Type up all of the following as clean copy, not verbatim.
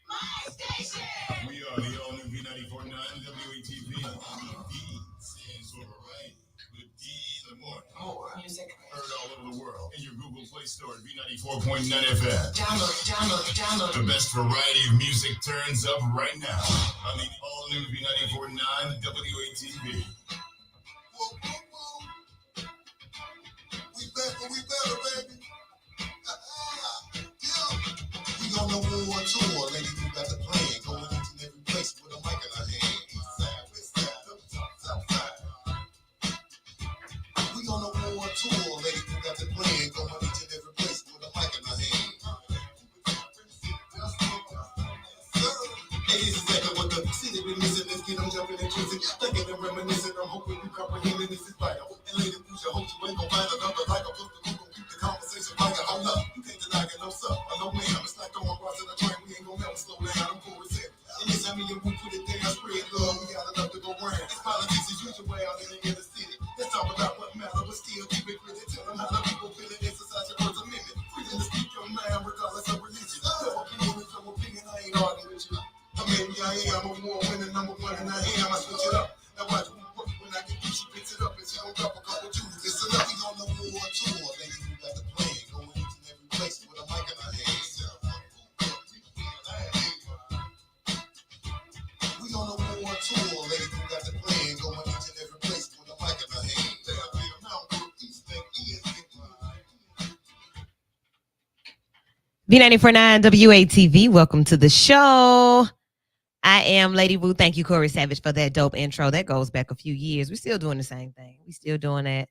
We are the all new V94.9 WATV. V stands for variety. With D in the morning. More music. Heard all over the world. In your Google Play Store at V94.9 FM. Download. The best variety of music turns up right now on the all new V94.9 WATV. Whoa, whoa, whoa. We better, baby. We on the war tour, ladies, we got the plan. Going each and every place with a mic in our hand. East side, west side, up top, south side. We on the war tour, ladies, we got the plan. Going each and every place with a mic in our hand. Hey, this is exactly what the city been missing. Let's get them jumping and twisting, thinking and reminiscing. I'm hoping you comprehend this is vital. And later, push your hope you ain't gon' find another like a book. Keep the conversation like a hold up. You can't deny it, no sir. I know, man, it's like throwing rocks in a train. We ain't gon' never slow down. I'm cool with it. And this time, me and we put it down, spread love. We got enough to go round. It's politics as usual out in the inner city. Let's talk about what matters, but still keep it gritty. Tell them how the people feel it. Exercise your First Amendment. Freedom to speak your mind, regardless of religion. Your opinion is your opinion. I ain't arguing with you. I mean, I'm a war winning number one, and I am. I switch it up. Now watch me work when I get you. She picks it up and she gon' drop a couple Jews. It's enough. We on the war tour, ladies. We got the plan. Going each and every place with a mic in our hands. We on the war tour, ladies. We got the plan. Going each and every place with a mic in our hands. V94.9 WATV, welcome to the show. I am Lady Wu. Thank you, Corey Savage, for that dope intro. That goes back a few years. We're still doing the same thing. We're still doing it.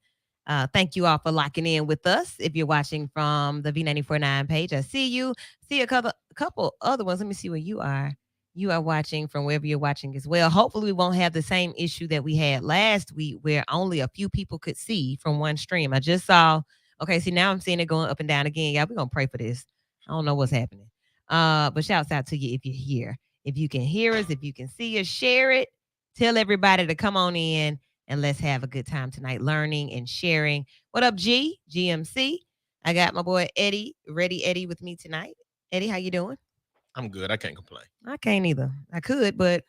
Thank you all for locking in with us. If you're watching from the V94.9 page, I see you. See a couple other ones. Let me see where you are. You are watching from wherever you're watching as well. Hopefully, we won't have the same issue that we had last week where only a few people could see from one stream. I just saw, okay, see, now I'm seeing it going up and down again. Y'all, we're going to pray for this. I don't know what's happening. But shouts out to you if you're here. If you can hear us, if you can see us, share it. Tell everybody to come on in and let's have a good time tonight learning and sharing. What up, GMC? I got my boy Eddie, Ready Eddie, with me tonight. Eddie, how you doing? I'm good. I can't complain. I can't either. I could, but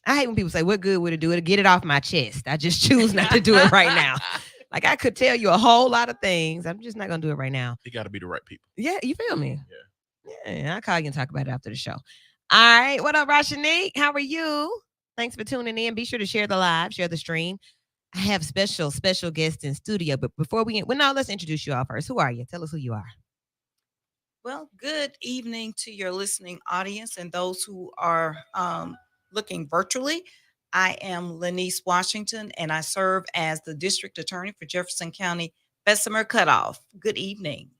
I hate when people say, what good would it do? It'll get it off my chest. I just choose not to do it right now. Like, I could tell you a whole lot of things. I'm just not going to do it right now. It got to be the right people. Yeah, you feel me? Yeah. Yeah, I'll call you and talk about it after the show. All right. What up, Rashanique? How are you? Thanks for tuning in. Be sure to share the live, share the stream. I have special guests in studio. But before let's introduce you all first. Who are you? Tell us who you are. Well, good evening to your listening audience and those who are looking virtually. I am Lenice Washington, and I serve as the District Attorney for Jefferson County Bessemer Cutoff. Good evening.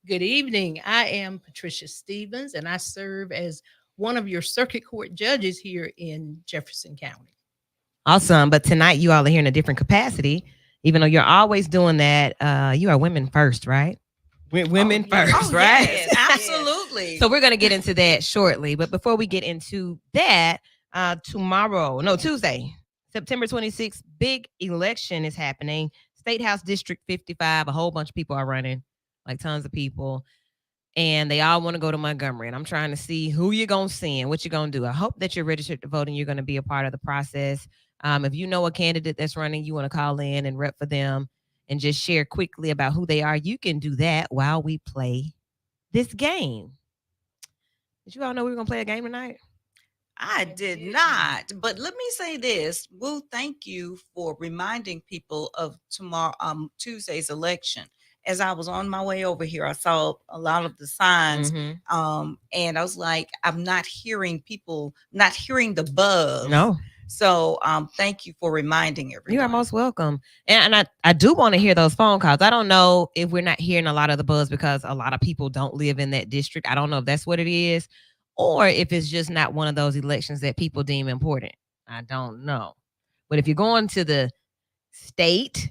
Good evening. I am Patricia Stevens, and I serve as one of your circuit court judges here in Jefferson County. Awesome. But tonight you all are here in a different capacity, even though you're always doing that. You are women first, right? Women first, right? Yes, absolutely. So we're going to get into that shortly. But before we get into that, Tuesday, September 26th, big election is happening. State House District 55, a whole bunch of people are running, like tons of people. And they all want to go to Montgomery. And I'm trying to see who you're going to send, what you're going to do. I hope that you're registered to vote and you're going to be a part of the process. If you know a candidate that's running, you want to call in and rep for them and just share quickly about who they are. You can do that while we play this game. Did you all know we were going to play a game tonight? I did not. But let me say this. Woo, thank you for reminding people of Tuesday's election. As I was on my way over here, I saw a lot of the signs, and I was like, I'm not hearing the buzz. No. So thank you for reminding everyone. You are most welcome. And I do want to hear those phone calls. I don't know if we're not hearing a lot of the buzz because a lot of people don't live in that district. I don't know if that's what it is or if it's just not one of those elections that people deem important. I don't know. But if you're going to the state,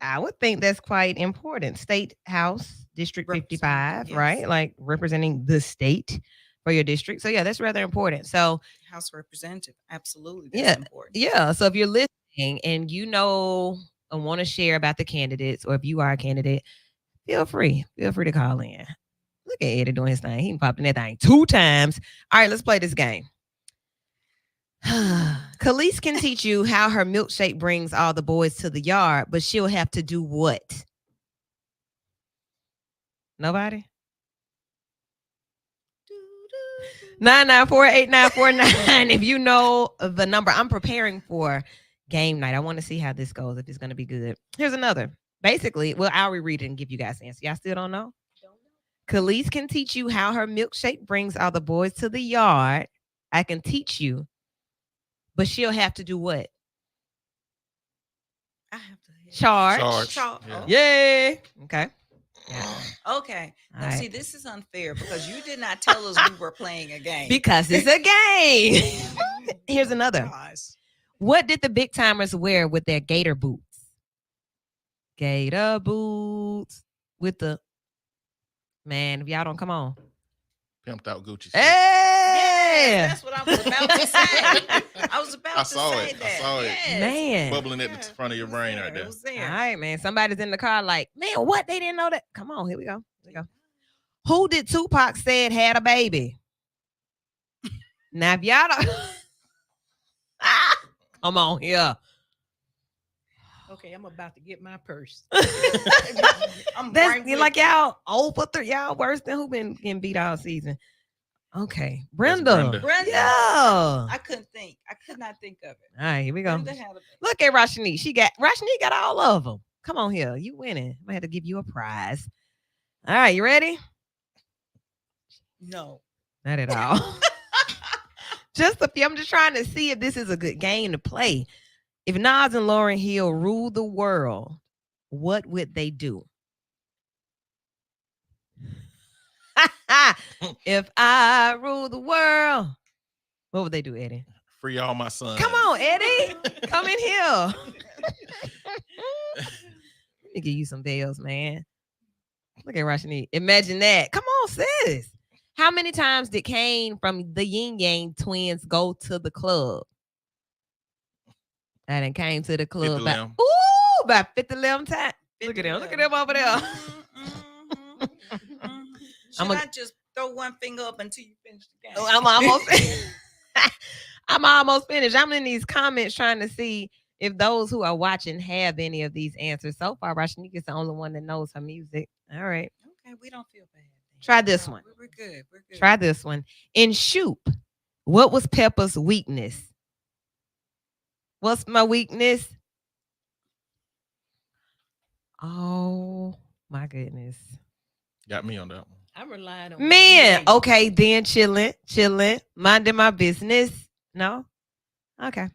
I would think that's quite important. State House District 55, yes. Right? Like representing the state for your district. So yeah, that's rather important. So House representative, absolutely. That's important. Yeah. So if you're listening and you know and want to share about the candidates, or if you are a candidate, feel free to call in. Look at Eddie doing his thing. He popped in that thing 2 times. All right, let's play this game. Khalees can teach you how her milkshake brings all the boys to the yard, but she'll have to do what? Nobody? 9948949. If you know the number, I'm preparing for game night. I want to see how this goes, if it's going to be good. Here's another. Basically, well, I'll reread it and give you guys the answer. Y'all still don't know? Khalees can teach you how her milkshake brings all the boys to the yard. I can teach you, but she'll have to do what? I have to Charge. Charge. Yeah. Yay. Okay. Okay. Now, All see, right. this is unfair because you did not tell us we were playing a game. Because it's a game. Here's another. Gosh. What did the big timers wear with their gator boots? Gator boots with the man. If y'all don't come on, Pimped out Gucci. hey, Yes, that's what I was about to say. I was about I to saw say it. I that. saw it. Yes. man. Bubbling at Yeah, the front of your it was brain there. right there. It was All there. right, man. Somebody's in the car like, man, what? They didn't know that. Come on, here we go. Here we go. Who did Tupac said had a baby? Now, if y'all don't, come on here. Okay, I'm about to get my purse. I'm That's right with like you. y'all 0 for 3. Y'all worse than who been getting beat all season. Okay, Brenda. Brenda. Brenda. Yeah. All I couldn't think. I could not think of it. right, here we go. Brenda had a baby. Look at Rashni. Rashni got all of them. Come on here. You winning. I had to give you a prize. All right, you ready? No. Not at all. Just a few. I'm just trying to see if this is a good game to play. If Nas and Lauryn Hill ruled the world, what would they do? If I rule the world, what would they do, Eddie? Free all my sons. Come on, Eddie. Come in here. Let me give you some bells, man. Look at Rashni. Imagine that. Come on, sis. How many times did Kane from the Yin Yang twins go to the club? I done came to the club 50 about, limb. about 50 limb times. Look at them. Look at them over there. Should I'm a- I just throw one finger up until you finish the game? Oh, I'm almost I'm almost finished. I'm in these comments trying to see if those who are watching have any of these answers. So far, Rashanika's the only one that knows her music. All right. Okay, we don't feel bad. Try this one. We're good. We're good. Try this one. In Shoop, what was Pepper's weakness? What's my weakness? Oh my goodness. Got me on that one. I'm relying on Man, my okay, then chilling, minding my business. No? Okay.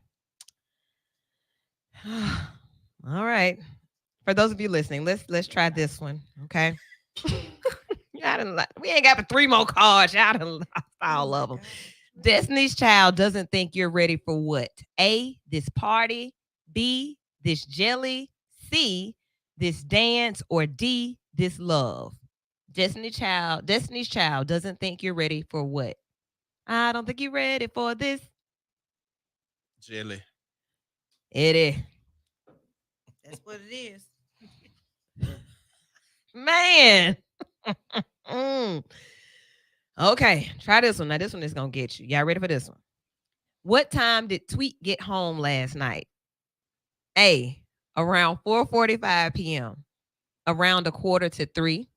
All right. For those of you listening, let's try this one. Okay. We ain't got but 3 more cards. Y'all done lost all of them. Destiny's Child doesn't think you're ready for what? A, this party. B, this jelly. C, this dance. Or D, this love. Destiny's Child doesn't think you're ready for what? I don't think you're ready for this. Jelly. Eddie. That's what it is. Man. Okay, try this one. Now, this one is going to get you. Y'all ready for this one? What time did Tweet get home last night? A, around 4:45 p.m., around 2:45,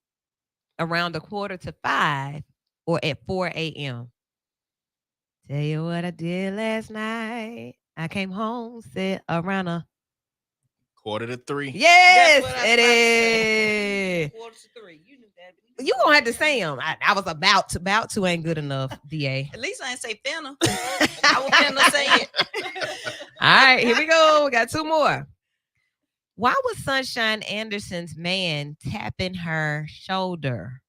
around 4:45, or at 4 a.m.? Tell you what I did last night. I came home, said around 2:45. Yes, That's what I was it about to say. is. 4-3. You knew that. You gonna have to say them. I was about to ain't good enough, DA. At least I ain't say finna. I was finna say it. All right, here we go. We got 2 more. Why was Sunshine Anderson's man tapping her shoulder?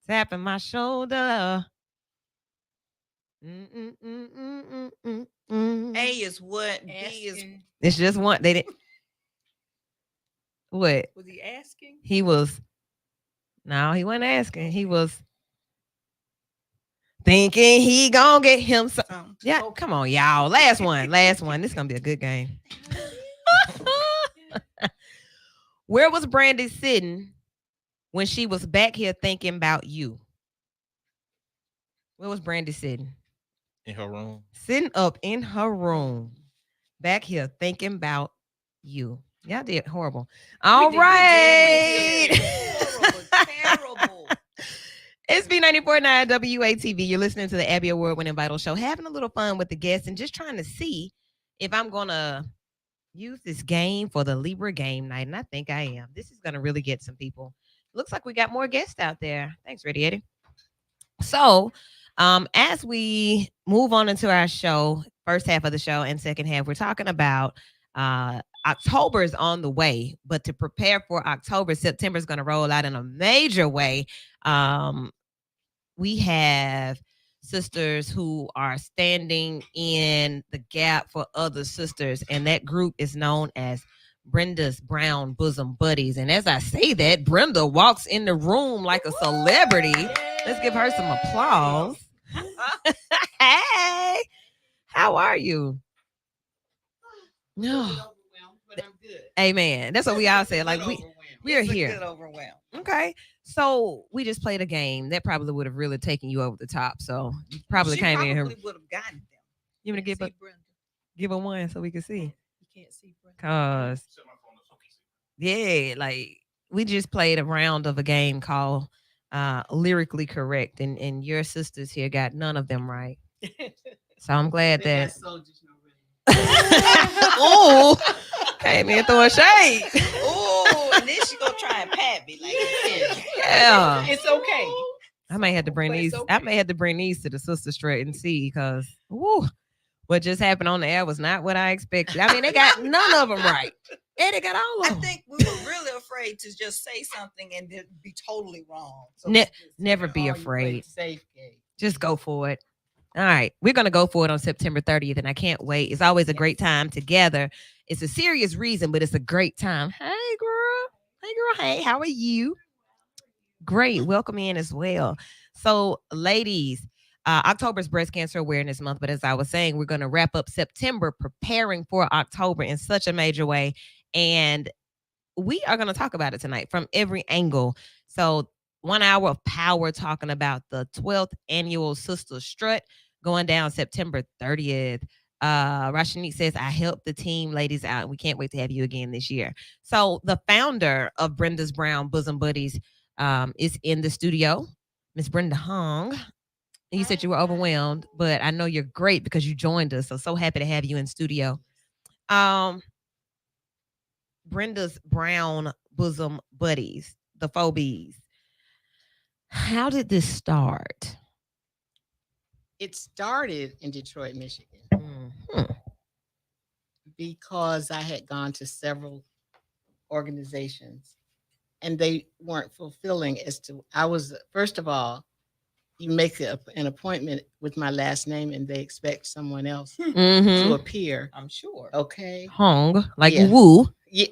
Tapping my shoulder. A is what? B is asking. It's just one. They didn't. What? Was he asking? He was. No, he wasn't asking. He was thinking he gonna get him some. something. Yeah, come on, y'all. Last one. This is gonna be a good game. Where was Brandy sitting when she was back here thinking about you? Where was Brandy sitting? In her room. Sitting up in her room, back here thinking about you. Y'all did horrible. All right. Horrible, terrible. It's B94.9 WATV. You're listening to the Abby Award-winning Vital Show, having a little fun with the guests and just trying to see if I'm going to use this game for the Libra game night. And I think I am. This is going to really get some people. Looks like we got more guests out there. Thanks, Ready Eddie. So, as we move on into our show, first half of the show and second half, we're talking about October is on the way, but to prepare for October, September is going to roll out in a major way. We have sisters who are standing in the gap for other sisters, and that group is known as Brenda's Brown Bosom Buddies. And as I say that, Brenda walks in the room like a celebrity. Let's give her some applause. Hey, how are you? No. But I'm good. Amen. That's what we all say. Like we are It's a here. good overwhelm. Okay. So we just played a game that probably would have really taken you over the top. So you probably She came in here. probably would have gotten them. You want to See Brenda. give her one so we can see? You can't see Brenda. Cause yeah, like we just played a round of a game called Lyrically Correct, and your sisters here got none of them right. So I'm glad They got that soldiers already. oh came in throwing shade. Oh, and then she gonna try and pat me like, Yeah. It's okay. I may have to bring But these. it's I okay. may have to bring these to the Sistah Strut and see, because what just happened on the air was not what I expected. I mean, they got none of them right. Eddie got all I of them. think we were really afraid to just say something and then be totally wrong. So Ne- we just- never be Oh, you played afraid. Safe game. Just go for it. All right. We're going to go for it on September 30th, and I can't wait. It's always a great time together. It's a serious reason, but it's a great time. Hey, girl. Hey, girl. Hey, how are you? Great. Welcome in as well. So, ladies, October is Breast Cancer Awareness Month, but as I was saying, we're going to wrap up September preparing for October in such a major way. And we are going to talk about it tonight from every angle. So 1 hour of power talking about the 12th annual Sistah Strut going down September 30th. Rashanique says, I helped the team ladies out. We can't wait to have you again this year. So the founder of Brenda's Brown Bosom Buddies is in the studio, Miss Brenda Hong. You said you were overwhelmed, but I know you're great because you joined us. So happy to have you in studio. Brenda's Brown Bosom Buddies, the Phobies. How did this start? It started in Detroit, Michigan, Mhm. because I had gone to several organizations and they weren't fulfilling as to I was first of all, you make an appointment with my last name and they expect someone else to Mhm. appear. I'm sure. Okay. Hong, like Yeah. woo. Yeah.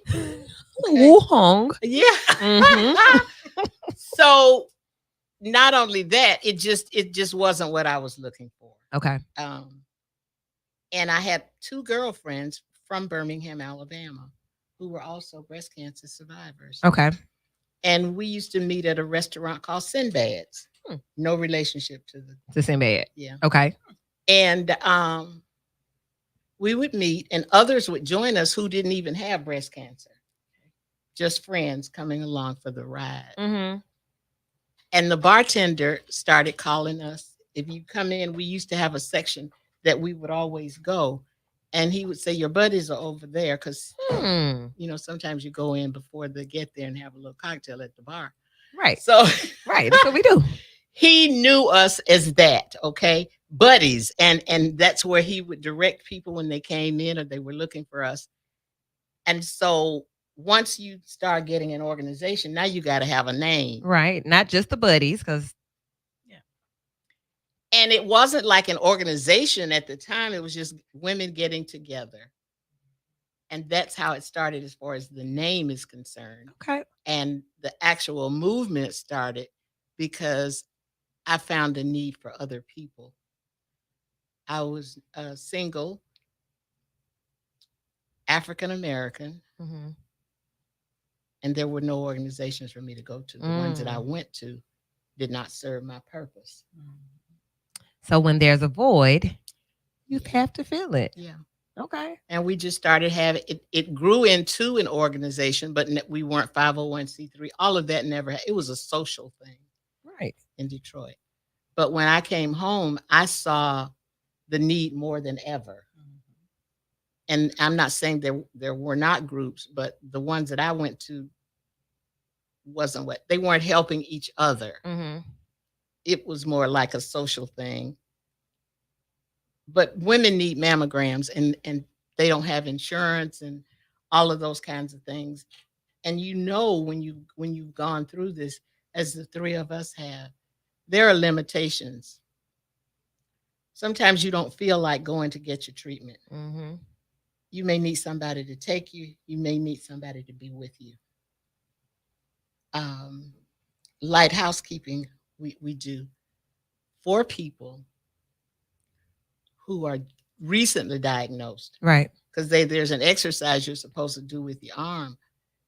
Woo Hong. Yeah. Mhm. So not only that, it just wasn't what I was looking for. Okay. And I had two girlfriends from Birmingham, Alabama, who were also breast cancer survivors. Okay. And we used to meet at a restaurant called Sinbad's. Hmm. No relationship to the The same bed. yeah. Okay. And we would meet, and others would join us who didn't even have breast cancer. Just friends coming along for the ride. Mm-hmm. And the bartender started calling us. If you come in, we used to have a section that we would always go. And he would say, your buddies are over there. Because, sometimes you go in before they get there and have a little cocktail at the bar. Right. So Right. That's what we do. he knew us as that, okay? Buddies. And that's where he would direct people when they came in or they were looking for us. And so once you start getting an organization, now you got to have a name. Right. Not just the buddies, because And it wasn't like an organization at the time. It was just women getting together. And that's how it started as far as the name is concerned. okay. And the actual movement started because I found a need for other people. I was single, African American, Mm-hmm. and there were no organizations for me to go to. The ones that I Mm. went to did not serve my purpose. So when there's a void, you Yeah. have to fill it. Yeah. Okay. And we just started having it. It grew into an organization, but we weren't 501c3. All of that never. It was a social thing Right. in Detroit. But when I came home, I saw the need more than ever. And I'm not saying there were not groups, but the ones that I went to wasn't what they weren't helping each other. Mm-hmm. It was more like a social thing. But women need mammograms, and they don't have insurance and all of those kinds of things. And when you've gone through this, as the three of us have, there are limitations. Sometimes you don't feel like going to get your treatment. Mm-hmm. You may need somebody to take you. You may need somebody to be with you. Light housekeeping we do for people who are recently diagnosed, Right. because there's an exercise you're supposed to do with your arm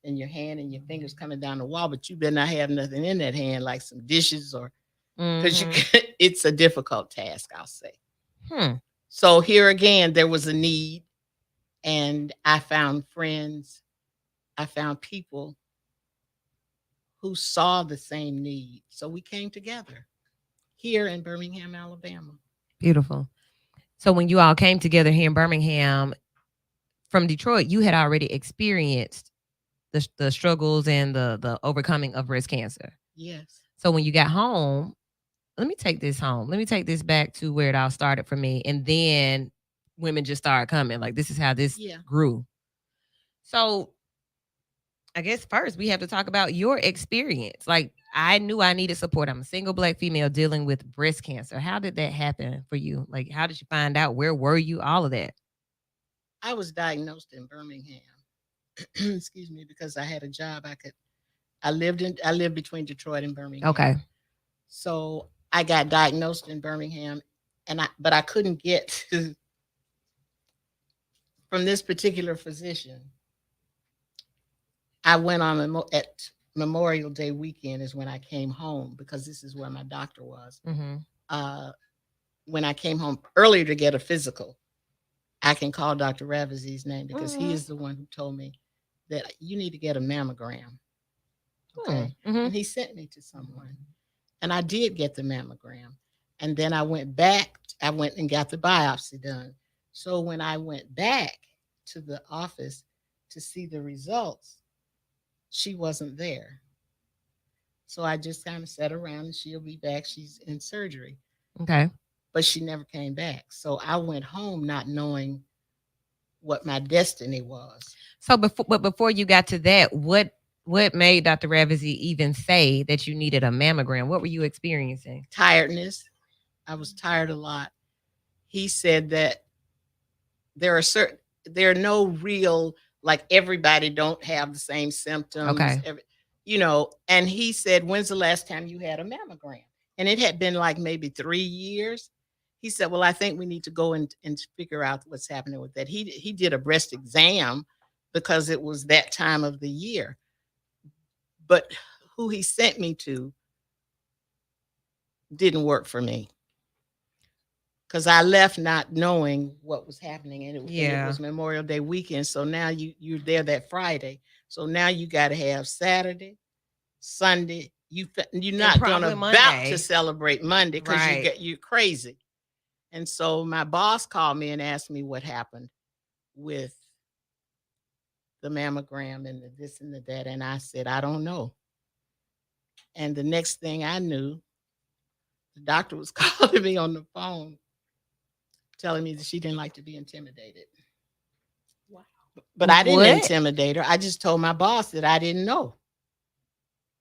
and your hand and your fingers coming down the wall, but you better not have nothing in that hand, like some dishes, or because Mhm. it's a difficult task, I'll say. Hmm. So here again, there was a need, and I found friends. I found people who saw the same need. So we came together here in Birmingham, Alabama. Beautiful. So when you all came together here in Birmingham from Detroit, you had already experienced the struggles and the overcoming of breast cancer. Yes. So when you got home, let me take this home. Let me take this back to where it all started for me. And then women just started coming. Like, this is how this Yeah. grew. So I guess first we have to talk about your experience. Like, I knew I needed support. I'm a single Black female dealing with breast cancer. How did that happen for you? Like, how did you find out? Where were you? All of that. I was diagnosed in Birmingham. Excuse me, because I had a job. I lived between Detroit and Birmingham. Okay. So I got diagnosed in Birmingham, but I couldn't get to from this particular physician. I went on at Memorial Day weekend is when I came home, because this is where my doctor was. Mm-hmm. When I came home earlier to get a physical, I can call Dr. Ravizzi's name, because he is the one who told me that you need to get a mammogram. Okay. Mm-hmm. And he sent me to someone, and I did get the mammogram. And then I went and got the biopsy done. So when I went back to the office to see the results, she wasn't there. So I just kind of sat around, and she'll be back. She's in surgery. Okay. But she never came back. So I went home not knowing what my destiny was. So before you got to that, what made Dr. Ravizzi even say that you needed a mammogram? What were you experiencing? Tiredness. I was tired a lot. He said that there are no real, like, everybody don't have the same symptoms. Okay. And he said, when's the last time you had a mammogram? And it had been like maybe 3 years. He said, well, I think we need to go and figure out what's happening with that. He did a breast exam because it was that time of the year. But who he sent me to didn't work for me, because I left not knowing what was happening. And it was Memorial Day weekend. So now you're there that Friday. So now you got to have Saturday, Sunday. You're not going to about to celebrate Monday, because you're crazy. And so my boss called me and asked me what happened with the mammogram and the this and the that. And I said, I don't know. And the next thing I knew, the doctor was calling me on the phone, telling me that she didn't like to be intimidated. Wow. But I didn't intimidate her. I just told my boss that I didn't know.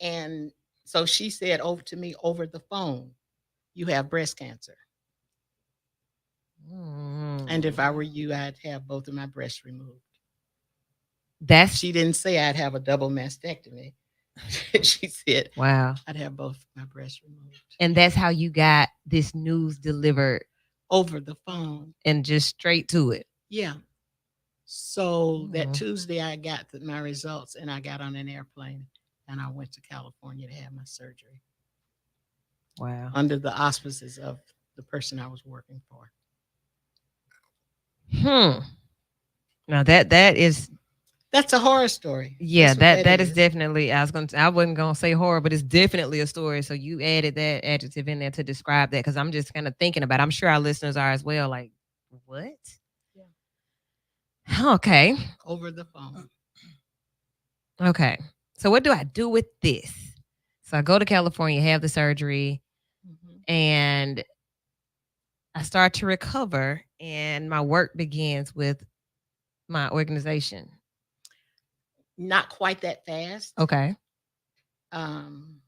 And so she said to me over the phone, you have breast cancer. And if I were you, I'd have both of my breasts removed. She didn't say I'd have a double mastectomy. She said, wow, I'd have both my breasts removed. And that's how you got this news delivered over the phone, and just straight to it. Yeah. So that Mhm. Tuesday, I got my results, and I got on an airplane, and I went to California to have my surgery Wow. under the auspices of the person I was working for. Hmm. Now that is That's a horror story. yeah, That's what that is is. definitely I wasn't gonna say horror, but it's definitely a story. So you added that adjective in there to describe that because I'm just kind of thinking about it. I'm sure our listeners are as well, like, what? Okay. Over the phone. Okay. So what do I do with this? So I go to California, have the surgery, Mhm. and I start to recover, and my work begins with my organization. Not quite that fast. Okay. Um,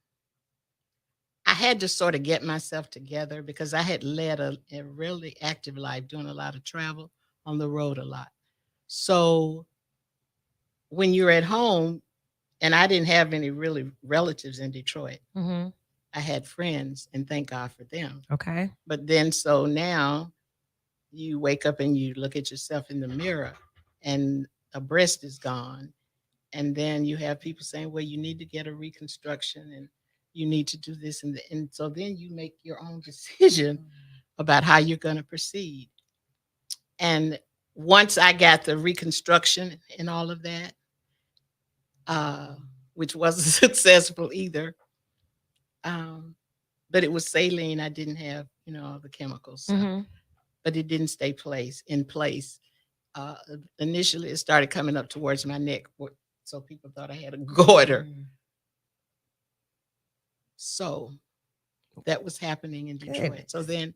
I had to sort of get myself together because I had led a really active life, doing a lot of travel, on the road a lot. So when you're at home, and I didn't have any really relatives in Detroit, Mm-hmm. I had friends, and thank God for them. Okay. But then, so now you wake up and you look at yourself in the mirror, and a breast is gone. And then you have people saying, well, you need to get a reconstruction, and you need to do this. And so then you make your own decision about how you're going to proceed. And once I got the reconstruction and all of that, which wasn't successful either, um, but it was saline. I didn't have, all the chemicals. So, Mm-hmm. but it didn't stay in place. Uh, Initially, it started coming up towards my neck, so people thought I had a goiter. So that was happening in Detroit. Goodness. So then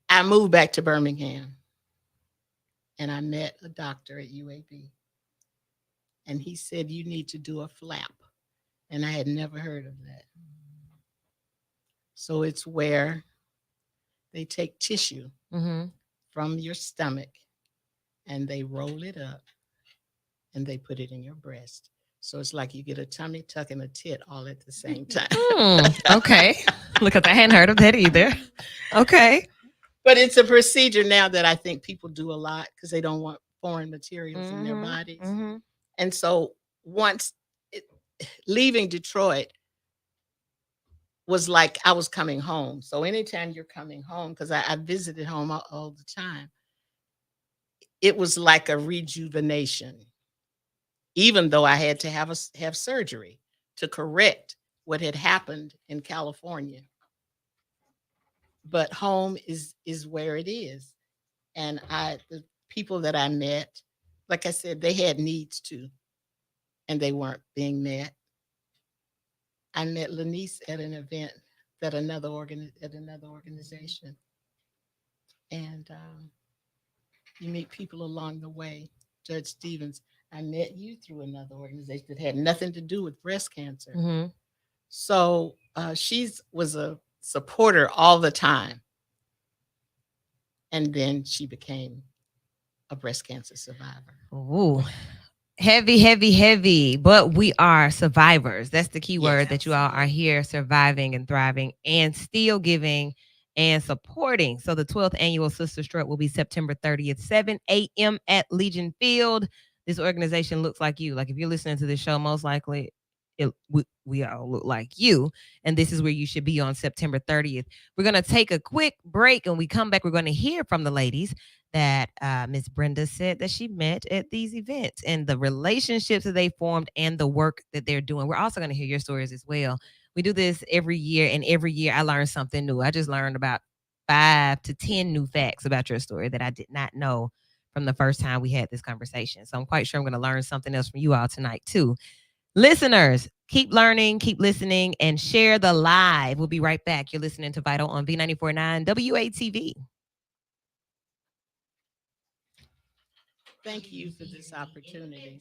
I moved back to Birmingham, and I met a doctor at UAB, and he said, you need to do a flap. And I had never heard of that. So it's where they take tissue Mm-hmm. from your stomach and they roll it up and they put it in your breast. So it's like you get a tummy tuck and a tit all at the same time. Okay. Because I hadn't heard of that either. Okay. But it's a procedure now that I think people do a lot because they don't want foreign materials in their Mhm, bodies. mhm. And so once leaving Detroit was like I was coming home. So anytime you're coming home, because I visited home all the time, it was like a rejuvenation, even though I had to have surgery to correct what had happened in California. But home is where it is. And the people that I met, like I said, they had needs too, and they weren't being met. I met Lanice at an event that at another organization, and you meet people along the way. Judge Stevens, I met you through another organization that had nothing to do with breast cancer. Mhm. So she was a supporter all the time, and then she became a breast cancer survivor. Ooh. Heavy, heavy, heavy. But we are survivors. That's the key word, Yes. that you all are here surviving and thriving and still giving and supporting. So the 12th annual Sister Strut will be September 30th, 7 a.m. at Legion Field. This organization looks like you. Like if you're listening to this show, most likely we all look like you. And this is where you should be on September 30th. We're going to take a quick break, and we come back. We're going to hear from the ladies that Miss Brenda said that she met at these events and the relationships that they formed and the work that they're doing. We're also going to hear your stories as well. We do this every year, and every year I learn something new. I just learned about 5 to 10 new facts about your story that I did not know from the first time we had this conversation. So I'm quite sure I'm going to learn something else from you all tonight too. Listeners, keep learning, keep listening, and share the live. We'll be right back. You're listening to Vital on V94.9 WATV. Thank you for this opportunity.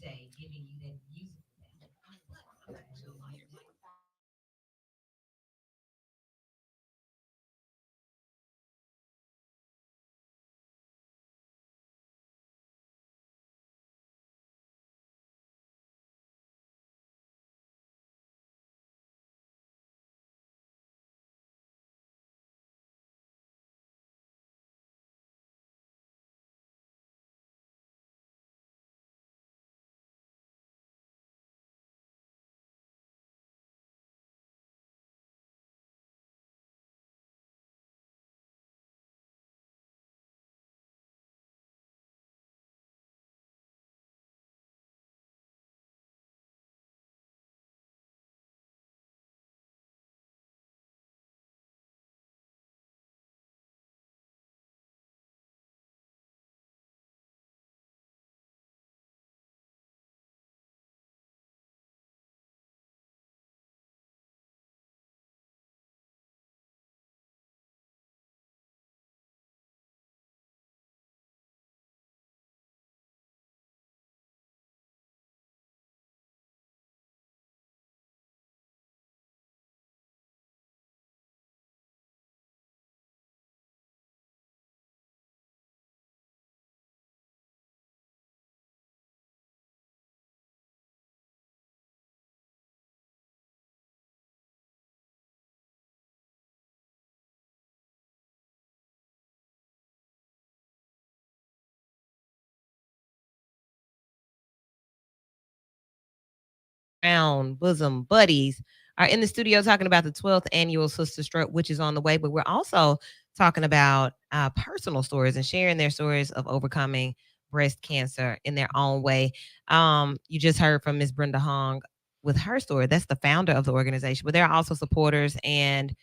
Brown bosom buddies are in the studio talking about the 12th annual Sister Strut, which is on the way. But we're also talking about personal stories and sharing their stories of overcoming breast cancer in their own way. You just heard from Miss Brenda Hong with her story. That's the founder of the organization, but there are also supporters and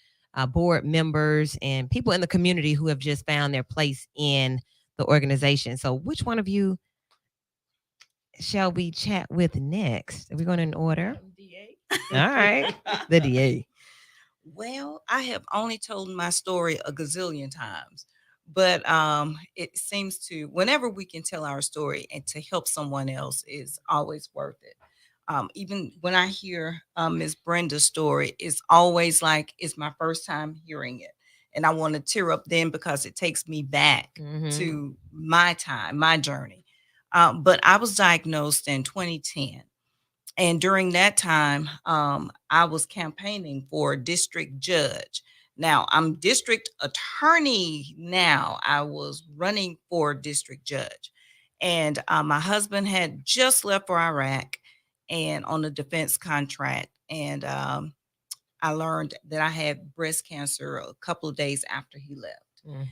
board members and people in the community who have just found their place in the organization. So, which one of you shall we chat with next? Are we going in order? DA. All right. The DA. Well, I have only told my story a gazillion times, but it seems to whenever we can tell our story and to help someone else is always worth it. Even when I hear Miss Brenda's story, it's always like it's my first time hearing it, and I want to tear up then because it takes me back to my time, my journey. But I was diagnosed in 2010. And during that time, I was campaigning for district judge. Now I'm district attorney now. I was running for district judge. And my husband had just left for Iraq and on a defense contract. And I learned that I had breast cancer a couple of days after he left. Mm.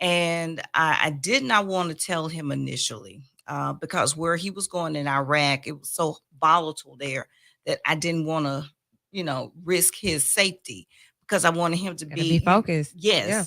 And I did not want to tell him initially because where he was going in Iraq, it was so volatile there that I didn't want to, risk his safety because I wanted him to Gotta be focused. Yes. Yeah.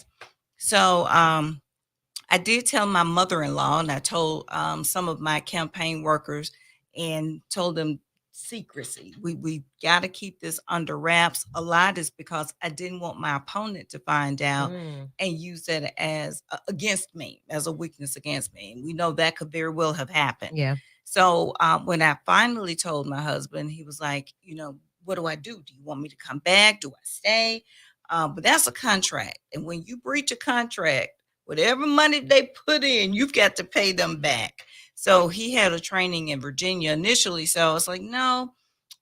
So I did tell my mother-in-law, and I told some of my campaign workers, and told them secrecy. We got to keep this under wraps. A lot is because I didn't want my opponent to find out and use that as against me, as a weakness against me. And we know that could very well have happened. Yeah. So when I finally told my husband, he was like, what do I do? Do you want me to come back? Do I stay? But that's a contract. And when you breach a contract, whatever money they put in, you've got to pay them back. So he had a training in Virginia initially. So I was like, no.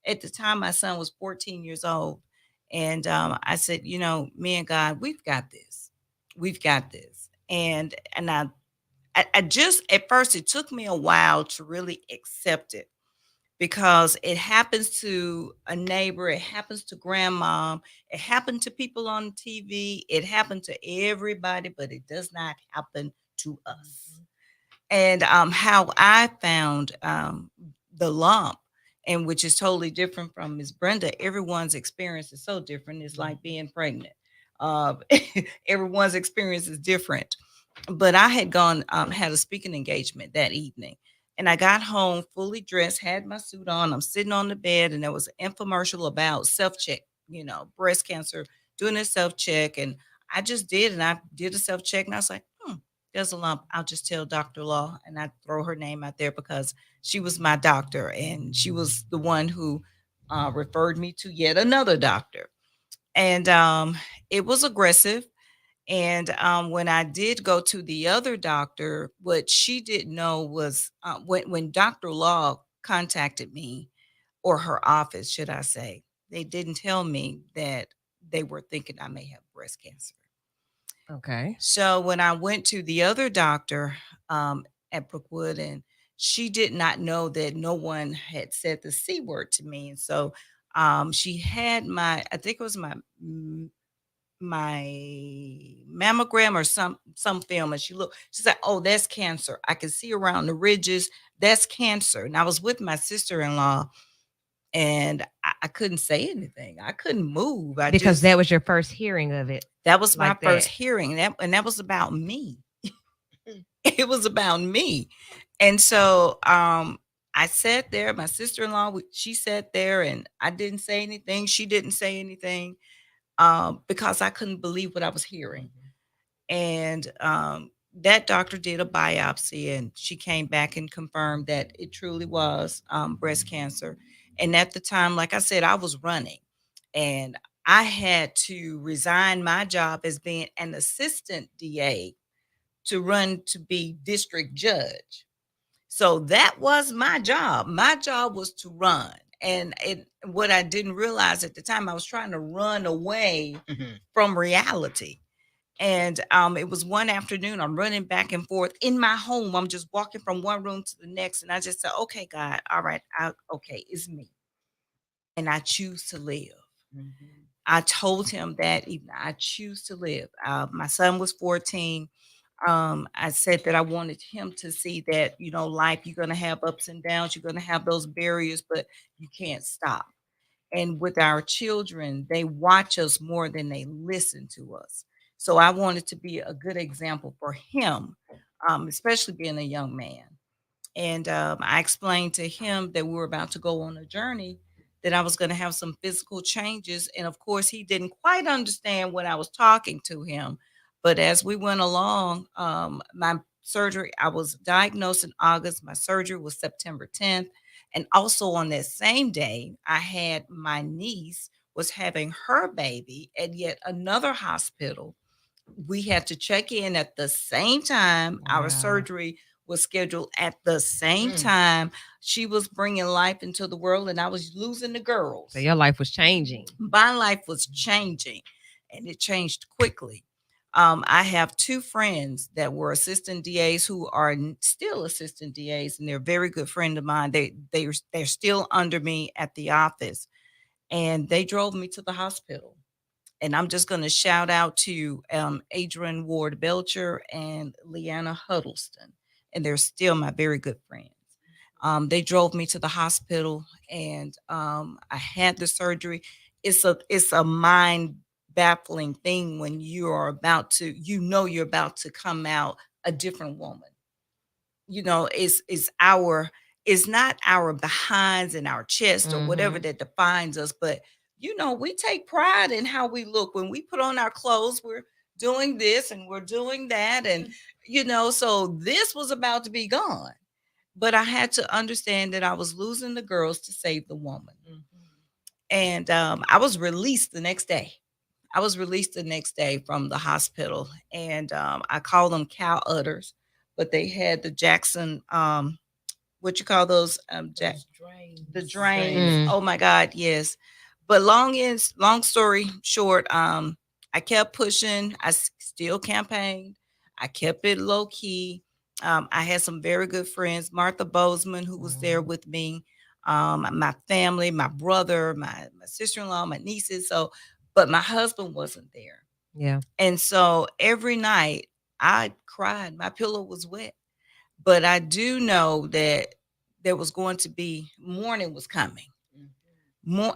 At the time, my son was 14 years old. And I said, me and God, we've got this. We've got this. And I just, at first, it took me a while to really accept it because it happens to a neighbor, it happens to grandma, it happened to people on TV, it happened to everybody, but it does not happen to us. And how I found the lump, and which is totally different from Miss Brenda. Everyone's experience is so different. It's like being pregnant. Uh, everyone's experience is different. But I had gone, had a speaking engagement that evening. And I got home fully dressed, had my suit on. I'm sitting on the bed, and there was an infomercial about self check, breast cancer, doing a self check. And I just did, and I did a self check, and I was like, there's a lump. I'll just tell Dr. Law, and I throw her name out there because she was my doctor, and she was the one who referred me to yet another doctor. And it was aggressive. And when I did go to the other doctor, what she didn't know was when Dr. Law contacted me, or her office, should I say, they didn't tell me that they were thinking I may have breast cancer. Okay. So when I went to the other doctor at Brookwood, and she did not know that no one had said the C word to me. And so she had I think it was my mammogram or some film, and she said, oh, that's cancer. I can see around the ridges, that's cancer. And I was with my sister-in-law, and I couldn't say anything. I couldn't move. Because that was your first hearing of it. That was my like first that. hearing. And that was about me. It was about me. And so I sat there, my sister-in-law, she sat there, and I didn't say anything. She didn't say anything because I couldn't believe what I was hearing. And that doctor did a biopsy, and she came back and confirmed that it truly was breast cancer. And at the time, like I said, I was running, and I had to resign my job as being an assistant DA to run to be district judge. So that was my job. My job was to run. And what I didn't realize at the time, I was trying to run away from reality. And it was one afternoon, I'm running back and forth in my home. I'm just walking from one room to the next. And I just said, okay, God, all right, okay, it's me. and I choose to live. Mhm. I told him that evening, I choose to live. My son was 14. I said that I wanted him to see that, life, you're going to have ups and downs, you're going to have those barriers, but you can't stop. And with our children, they watch us more than they listen to us. So I wanted to be a good example for him, especially being a young man. And I explained to him that we were about to go on a journey, that I was going to have some physical changes. And of course, he didn't quite understand when I was talking to him. But as we went along, my surgery, I was diagnosed in August. My surgery was September 10th. And also on that same day, I had my niece was having her baby at yet another hospital. We had to check in at the same time. Our Wow. surgery was scheduled at the same Mm. time. She was bringing life into the world, and I was losing the girls. So your life was changing. My life was changing, and it changed quickly. I have two friends that were assistant DAs who are still assistant DAs, and they're a very good friend of mine. They're still under me at the office, and they drove me to the hospital. And I'm just going to shout out to Adrian Ward Belcher and Leanna Huddleston. And they're still my very good friends. They drove me to the hospital, and I had the surgery. It's a mind baffling thing when you're about to come out a different woman. It's not our behinds and our chest or whatever Mhm. that defines us, but we take pride in how we look. When we put on our clothes, we're doing this and we're doing that. And so this was about to be gone. But I had to understand that I was losing the girls to save the woman. Mhm. And I was released the next day. I was released the next day from the hospital, and I call them cow udders, but they had the Jackson, what you call those, Those drains. the drains. Mm. Oh my God, yes. But long story short, I kept pushing. Still campaigned. I kept it low key. I had some very good friends, Martha Bozeman, who was there with me, my family, my brother, my sister-in-law, my nieces. So, but my husband wasn't there. Yeah. And so every night I cried. My pillow was wet. But I do know that there was going to be morning was coming.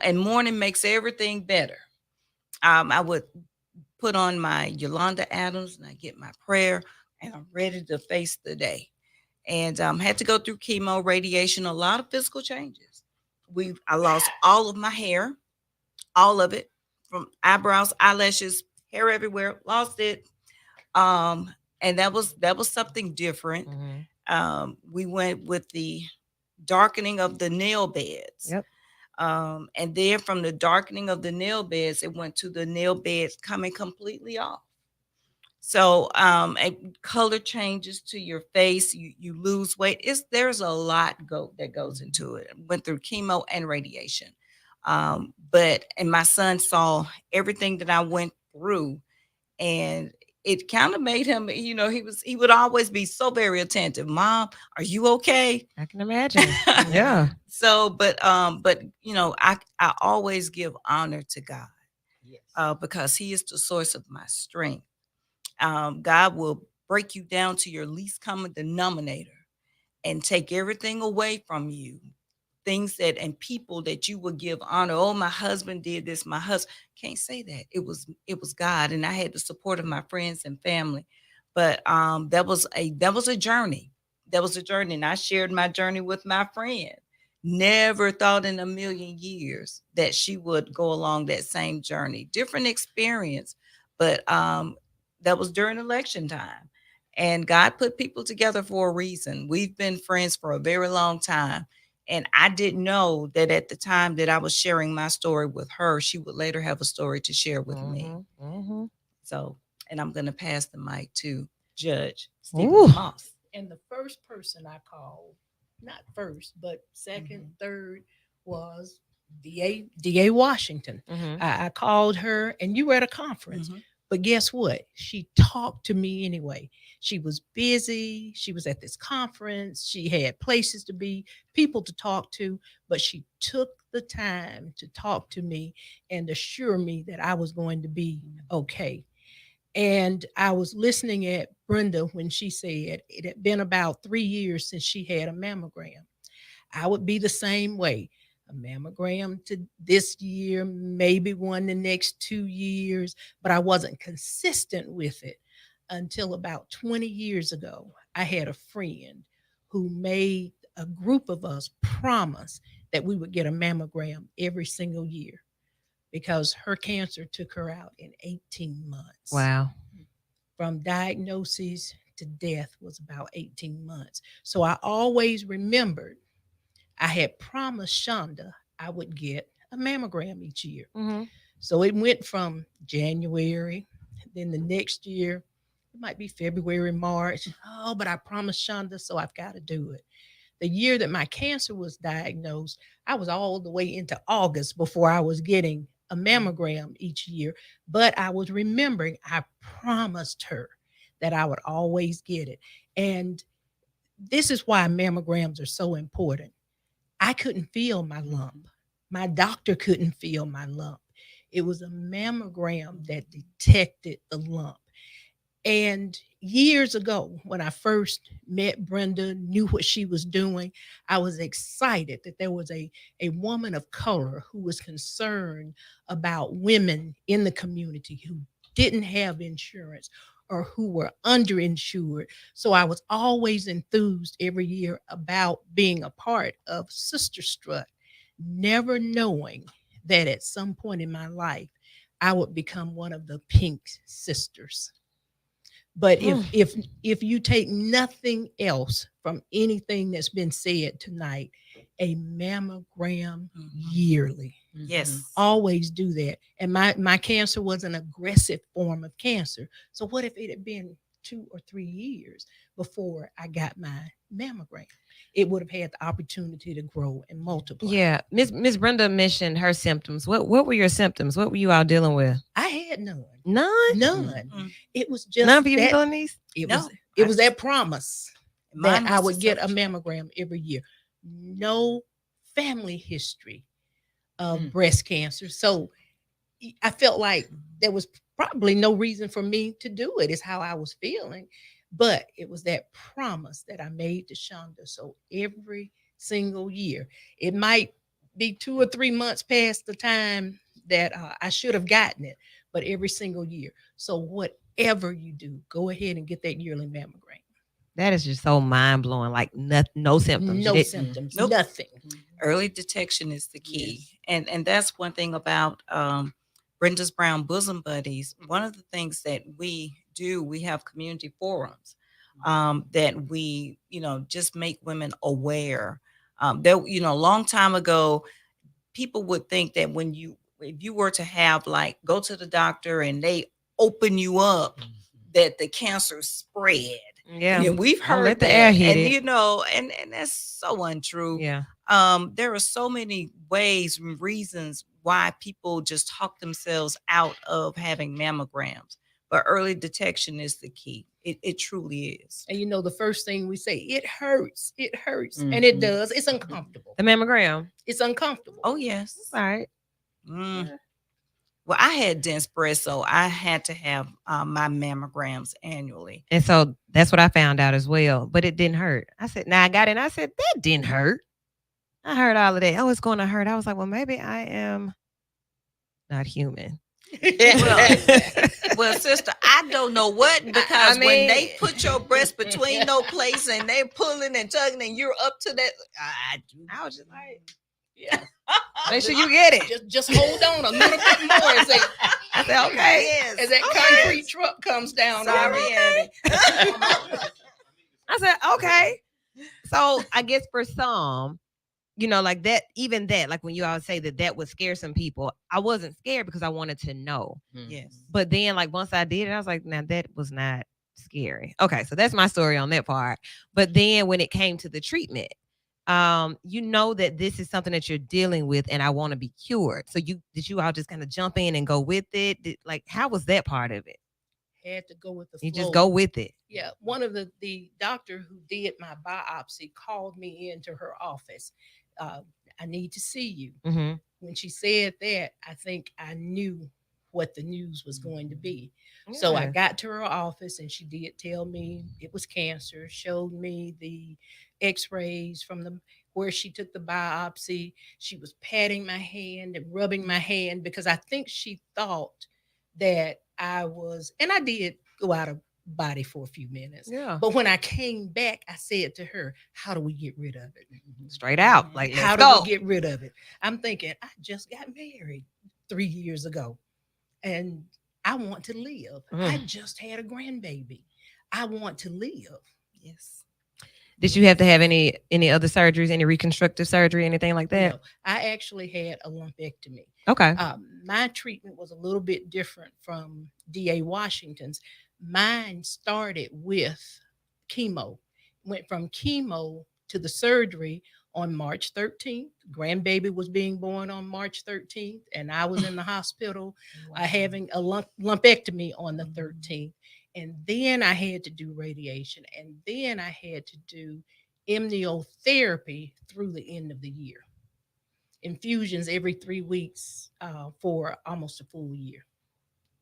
And morning makes everything better. I would put on my Yolanda Adams and I get my prayer, and I'm ready to face the day. And had to go through chemo, radiation, a lot of physical changes. I lost all of my hair, all of it, from eyebrows, eyelashes, hair everywhere. Lost it. And that was something different. Mhm. We went with the darkening of the nail beds. Yep. And then from the darkening of the nail beds, it went to the nail beds coming completely off. So color changes to your face, you lose weight. There's a lot that goes into it. Went through chemo and radiation. And my son saw everything that I went through, and it kind of made him, he would always be so very attentive. Mom, are you okay? I can imagine. Yeah. So, but I always give honor to God, Yes. because He is the source of my strength. God will break you down to your least common denominator and take everything away from you. Things that and people that you would give honor. Oh, my husband did this. My husband can't say that. It was God, and I had the support of my friends and family. But that was a journey. That was a journey, and I shared my journey with my friend. Never thought in a million years that she would go along that same journey. Different experience, but that was during election time. And God put people together for a reason. We've been friends for a very long time. And I didn't know that at the time that I was sharing my story with her, she would later have a story to share with me. Mhm. So, and I'm going to pass the mic to Judge Ooh. Stephen Moss. And the first person I called, not first, but 2nd, third, was DA Washington. Mhm. I called her, and you were at a conference. Mhm. But guess what? She talked to me anyway. She was busy. She was at this conference. She had places to be, people to talk to, but she took the time to talk to me and assure me that I was going to be okay. And I was listening at Brenda when she said it had been about 3 years since she had a mammogram. I would be the same way. A mammogram to this year, maybe one the next 2 years, but I wasn't consistent with it until about 20 years ago. I had a friend who made a group of us promise that we would get a mammogram every single year because her cancer took her out in 18 months. Wow. From diagnosis to death was about 18 months. So I always remembered I had promised Shonda I would get a mammogram each year. Mm-hmm. So it went from January, then the next year, it might be February, March. Oh, but I promised Shonda, so I've got to do it. The year that my cancer was diagnosed, I was all the way into August before I was getting a mammogram each year. But I was remembering I promised her that I would always get it. And this is why mammograms are so important. I couldn't feel my lump. My doctor couldn't feel my lump. It was a mammogram that detected the lump. And years ago, when I first met Brenda, knew what she was doing, I was excited that there was a woman of color who was concerned about women in the community who didn't have insurance or who were underinsured. So I was always enthused every year about being a part of Sistah Strut, never knowing that at some point in my life, I would become one of the Pink Sisters. But if you take nothing else from anything that's been said tonight, a mammogram yearly. Yes. Always do that. And my cancer was an aggressive form of cancer. So what if it had been 2 or 3 years before I got my mammogram? It would have had the opportunity to grow and multiply. Yeah. Miss Brenda mentioned her symptoms. What were your symptoms? What were you all dealing with? I had none. None? None. It was just None of you that, feeling these? it No, was it was that promise Mine that I was would get a deception. mammogram every year. No family history of breast cancer. So I felt like there was probably no reason for me to do it, is how I was feeling. But it was that promise that I made to Shonda. So every single year, it might be 2 or 3 months past the time that I should have gotten it, but every single year. So whatever you do, go ahead and get that yearly mammogram. That is just so mind blowing. Like no symptoms. No You did- symptoms, Nope. nothing. Early detection is the key. Yes. And that's one thing about Brenda's Brown Bosom Buddies. One of the things that we do, we have community forums that we, just make women aware. There, a long time ago, people would think that if you were to have like go to the doctor and they open you up, that the cancer spread. Yeah. And we've Don't heard let the that, air hit and it. and that's so untrue. Yeah. There are so many ways and reasons why people just talk themselves out of having mammograms, but early detection is the key. It truly is. And the first thing we say, it hurts, and it does. It's uncomfortable. The mammogram. It's uncomfortable. Oh yes. All right. Mm. Well, I had dense breast, so I had to have my mammograms annually. And so that's what I found out as well. But it didn't hurt. I said, now I got it. And I said, that didn't hurt. I heard all of that. Oh, it's going to hurt. I was like, well, maybe I am not human. Well, sister, I don't know what, because when mean- they put your breast between no place and they're pulling and tugging and you're up to that, I was just like, Yeah. Make sure you get it. Just hold on a little bit more as I said, okay. yes. that Okay. concrete truck comes down. Sorry, Abby. I said, okay. So I guess for some, like that, even that, like when you all say that would scare some people, I wasn't scared because I wanted to know. Yes. But then, like, once I did it, I was like, now that was not scary. Okay, so that's my story on that part. But then when it came to the treatment, that this is something that you're dealing with and I want to be cured. So did you all just kind of jump in and go with it? How was that part of it? Had to go with the You flow. just go with it. Yeah, one of the doctor who did my biopsy called me into her office. I need to see you. Mm-hmm. When she said that, I think I knew what the news was going to be. So I Yeah. got to her office and she did tell me it was cancer, showed me the x-rays from the where she took the biopsy. She was patting my hand and rubbing my hand because I think she thought that I was, and I did go out of body for a few minutes. Yeah. But when I came back, I said to her, how do we get rid of it? Straight out. Like, let's How do go. we get rid of it? I'm thinking, I just got married 3 years ago and I want to live. I just had a grandbaby. I want to live. Yes. Did you have to have any other surgeries, any reconstructive surgery, anything like that? No, I actually had a lumpectomy. Okay. My treatment was a little bit different from D.A. Washington's. Mine started with chemo, went from chemo to the surgery on March 13th. Grandbaby was being born on March 13th, and I was in the hospital having a lumpectomy on the 13th. And then I had to do radiation, and then I had to do immunotherapy through the end of the year. Infusions every 3 weeks for almost a full year.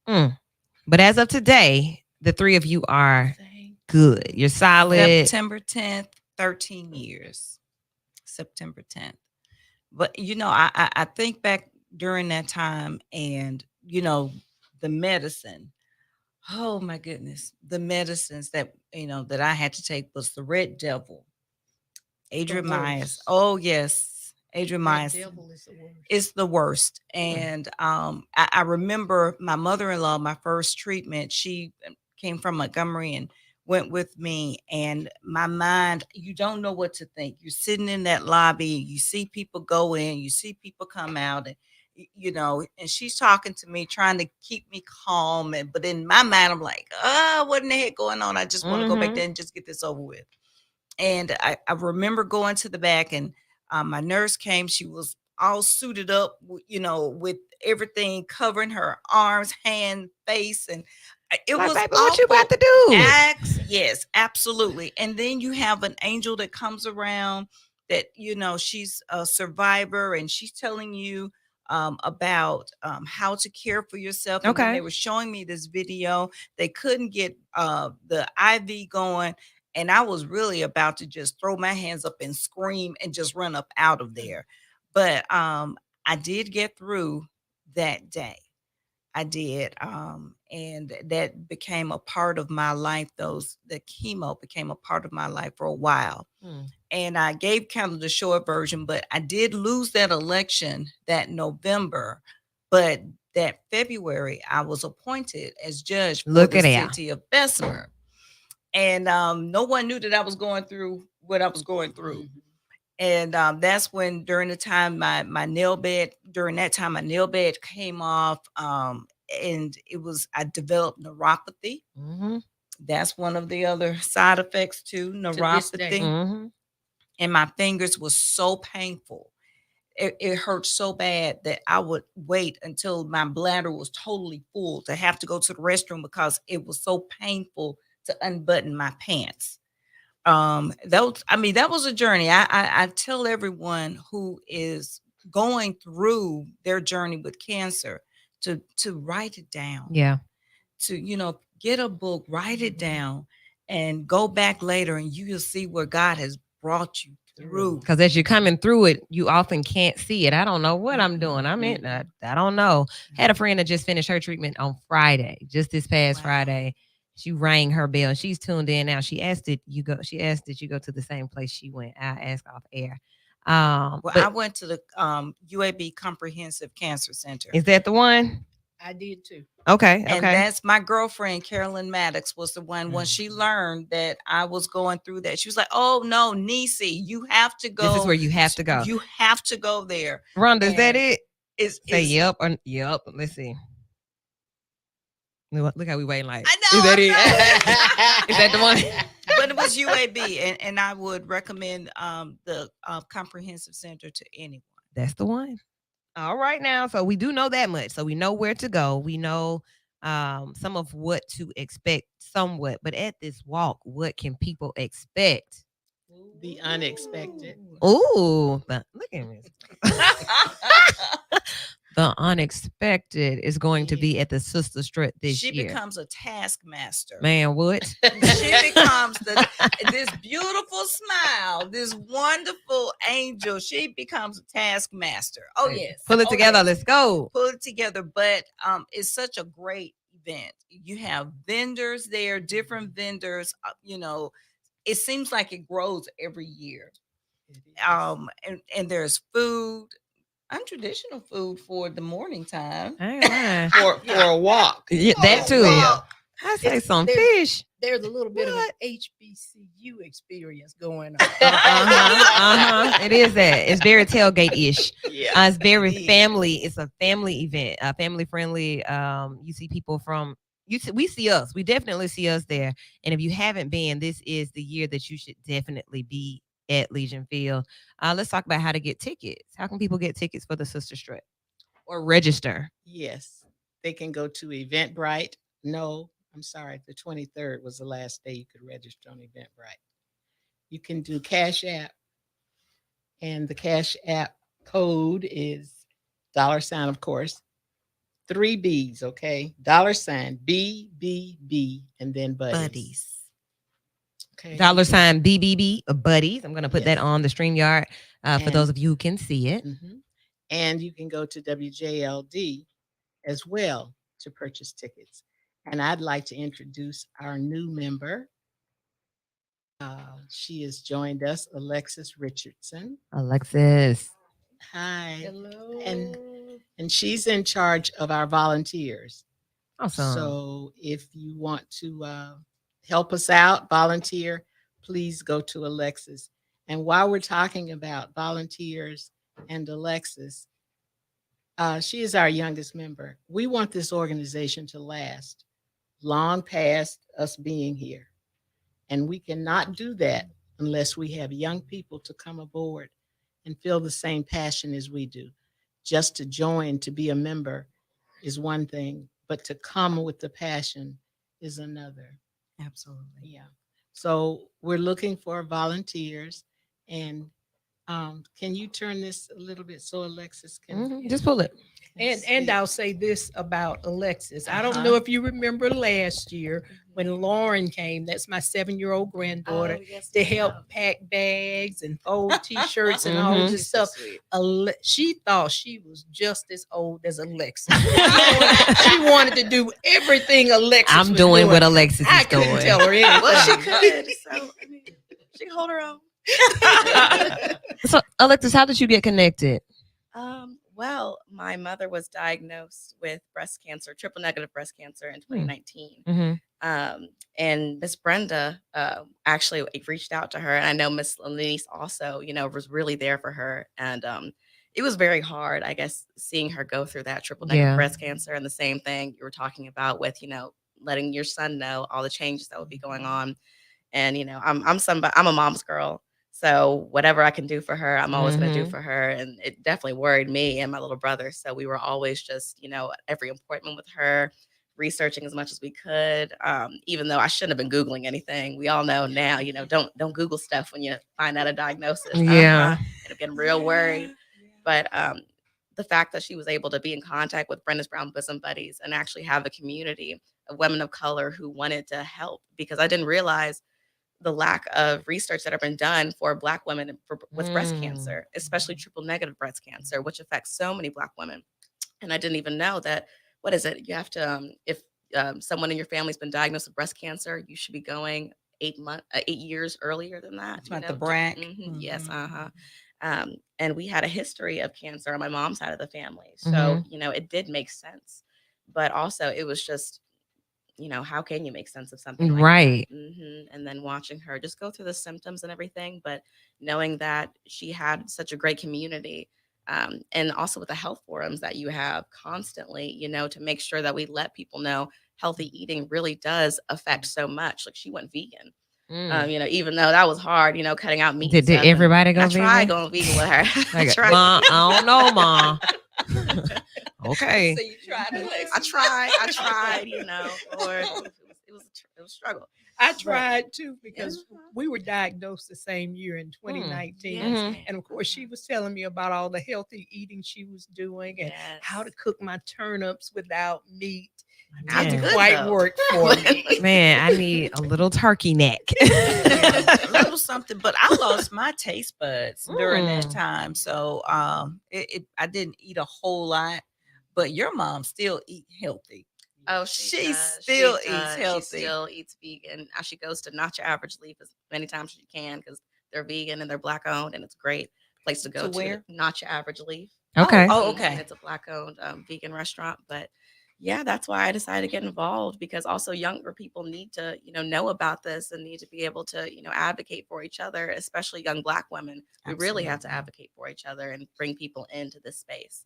But as of today, the three of you are Thank good. You're solid. September 10th, 13 years. September 10th. But I think back during that time and the medicine. Oh my goodness. The medicines that that I had to take was the Red Devil. Adrian Myers. worst. Oh yes. Adrian That Myers. devil is the worst. It's the worst. And I remember my mother-in-law, my first treatment, she came from Montgomery and went with me. And my mind, you don't know what to think. You're sitting in that lobby, you see people go in, you see people come out, and and she's talking to me, trying to keep me calm. But in my mind, I'm like, what in the heck going on? I just want to go back there and just get this over with. And I remember going to the back, and my nurse came. She was all suited up, with everything covering her arms, hand, face, and it Like, was baby, what you about to do? Yes, absolutely. And then you have an angel that comes around that she's a survivor, and she's telling you about how to care for yourself. And then Okay. they were showing me this video. They couldn't get the IV going, and I was really about to just throw my hands up and scream and just run up out of there. But I did get through that day. I did. And that became a part of my life. The chemo became a part of my life for a while. And I gave kind of the short version, but I did lose that election that November. But that February, I was appointed as judge for Look the at that. city of Bessemer. And no one knew that I was going through what I was going through. And that's when, during the time my nail bed, came off. And I developed neuropathy. That's one of the other side effects too, neuropathy. And my fingers was so painful. It hurt so bad that I would wait until my bladder was totally full to have to go to the restroom because it was so painful to unbutton my pants. That was a journey. I tell everyone who is going through their journey with cancer to write it down. Yeah. To get a book, write it down, and go back later, and you will see where God has brought you through. Because as you're coming through it, you often can't see it. I don't know what I'm doing. I don't know. Had a friend that just finished her treatment on Friday, just this past Friday. She rang her bell and she's tuned in now. She asked that you go to the same place she went. I asked off air. I went to the UAB Comprehensive Cancer Center. Is that the one? I did too. Okay. And that's my girlfriend, Carolyn Maddox, was the one. When she learned that I was going through that, she was like, "Oh no, Nisi, you have to go. This is where you have to go. You have to go there." Rhonda, is that it? Say yep or yep. Let's see. Look how we waiting like. I know. Is that it? Is that the one? But it was UAB, and I would recommend the Comprehensive Center to anyone. That's the one. All right now. So we do know that much. So we know where to go. We know some of what to expect somewhat. But at this walk, what can people expect? The unexpected. Ooh, but look at me. The unexpected is going to be at the Sistah Strut this She year. becomes a taskmaster. Man, what? She becomes this beautiful smile, this wonderful angel. She becomes a taskmaster. Oh yes, Pull it Oh, together. yes. Let's go. Pull it together. But it's such a great event. You have vendors there, different vendors. It seems like it grows every year. And there's food, untraditional food for the morning time. I ain't lying. for a walk. Yeah, that too. Wow. I say It's- some there's- fish. There's a little bit of an What? HBCU experience going on. It is that. It's very tailgate-ish. Yeah. It's very Indeed. family. It's a family event, family friendly. You see people from we see us. We definitely see us there. And if you haven't been, this is the year that you should definitely be at Legion Field. Let's talk about how to get tickets. How can people get tickets for the Sistah Strut or register? Yes. They can go to Eventbrite. No, I'm sorry. The 23rd was the last day you could register on Eventbrite. You can do Cash App. And the Cash App code is $, of course. 3 B's, okay? $, BBB, and then buddies. Okay. $ BBB buddies. I'm gonna put that Yes. on the StreamYard for And- those of you who can see it. Mhm. And you can go to WJLD as well to purchase tickets. And I'd like to introduce our new member. She has joined us, Alexis Richardson. Alexis. Hi. Hello. And she's in charge of our volunteers. Awesome. So if you want to help us out, volunteer, please go to Alexis. And while we're talking about volunteers and Alexis, she is our youngest member. We want this organization to last long past us being here. And we cannot do that unless we have young people to come aboard and feel the same passion as we do. Just to join, to be a member is one thing, but to come with the passion is another. Absolutely. Yeah. So we're looking for volunteers. And can you turn this a little bit so Alexis can Just pull it. And see? I'll say this about Alexis. I don't Uh-huh. know if you remember last year when Lauren came, that's my 7-year-old granddaughter, to help pack bags and fold T-shirts and all Mhm. this stuff. She thought she was just as old as Alexis. She wanted to do everything Alexis I'm was doing what Alexis is I doing. couldn't tell her anything. Well, she could. So I mean, she can hold her own. So, Alexis, how did you get connected? Well, my mother was diagnosed with breast cancer, triple negative breast cancer in 2019. Mm-hmm. And Miss Brenda actually reached out to her. And I know Miss Lenise also, was really there for her. And it was very hard, I guess, seeing her go through that triple negative breast cancer. And the same thing you were talking about with, letting your son know all the changes that would be going on. And, I'm a mom's girl. So whatever I can do for her, I'm always going to do for her. And it definitely worried me and my little brother. So we were always just, at every appointment with her, researching as much as we could. Even though I shouldn't have been Googling anything. We all know now, don't Google stuff when you find out a diagnosis. Yeah. End up getting real worried. But the fact that she was able to be in contact with Brenda's Brown Bosom Buddies and actually have a community of women of color who wanted to help, because I didn't realize the lack of research that have been done for Black women with breast cancer, especially triple negative breast cancer, which affects so many Black women. And I didn't even know that, what is it? You have to, if someone in your family's been diagnosed with breast cancer, you should be going 8 years earlier than that. It's about the BRAC. Yes. And we had a history of cancer on my mom's side of the family. So, it did make sense. But also it was just, how can you make sense of something like Right. that? And then watching her just go through the symptoms and everything, but knowing that she had such a great community, and also with the health forums that you have constantly, to make sure that we let people know healthy eating really does affect so much. Like she went vegan, even though that was hard, cutting out meat. Did everybody go I vegan? tried going vegan with her. Like, Ma, I don't know, Ma. Okay. So you tried to I tried, Lord, it was a struggle. I tried too because Yeah. we were diagnosed the same year in 2019. Yes, Mhm. ma'am. And of course, she was telling me about all the healthy eating she was doing and how to Yes. cook my turnips without meat. That's Didn't Man. good quite though. work for me. Man, I need a little turkey neck. Yeah, a little something, but I lost my taste buds during that Mm. time. So I didn't eat a whole lot, but your mom still eat healthy. Oh, she She does. still She eats does. She healthy. still eats vegan. She goes to Not Your Average Leaf as many times as you can because they're vegan and they're black owned and it's a great place to go To to. where? Not Your Average Leaf. Okay. Oh, And okay. it's a black owned vegan restaurant. But yeah, that's why I decided to get involved because also younger people need to, know about this and need to be able to, advocate for each other, especially young black women. We really have to Absolutely. advocate for each other and bring people into this space.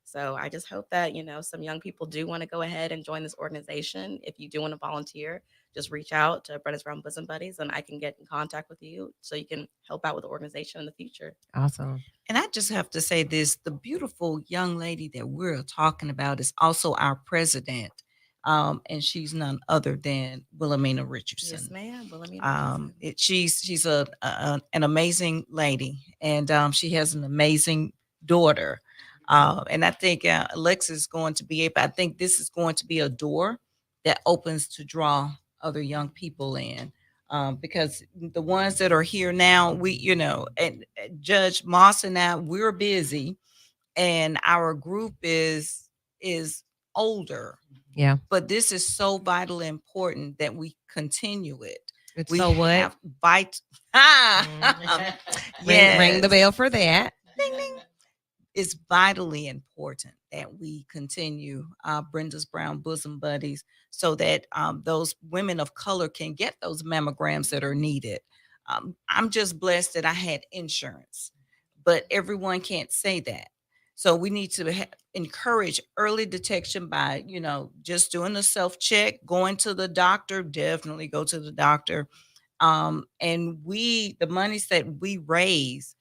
So I just hope that, some young people do want to go ahead and join this organization. If you do want to volunteer, just reach out to Brenda's Brown Bosom Buddies and I can get in contact with you so you can help out with the organization in the future. Awesome. And I just have to say this, the beautiful young lady that we're talking about is also our president. And she's none other than Wilhelmina Richardson. Yes, ma'am. Wilhelmina Richardson. She's an amazing lady, and she has an amazing daughter. And I think Alexa is going to be able. I think this is going to be a door that opens to draw other young people in. Because the ones that are here now, and Judge Moss and I, we're busy, and our group is older, Yeah. but this is so vitally important that we continue it. It's We so what? have ring Ring the bell for that. Ding, ding. It's vitally important that we continue Brenda's Brown Bosom Buddies so that those women of color can get those mammograms that are needed. I'm just blessed that I had insurance, but everyone can't say that. So we need to encourage early detection by, just doing a self check, going to the doctor. Definitely go to the doctor. And the monies that we raise,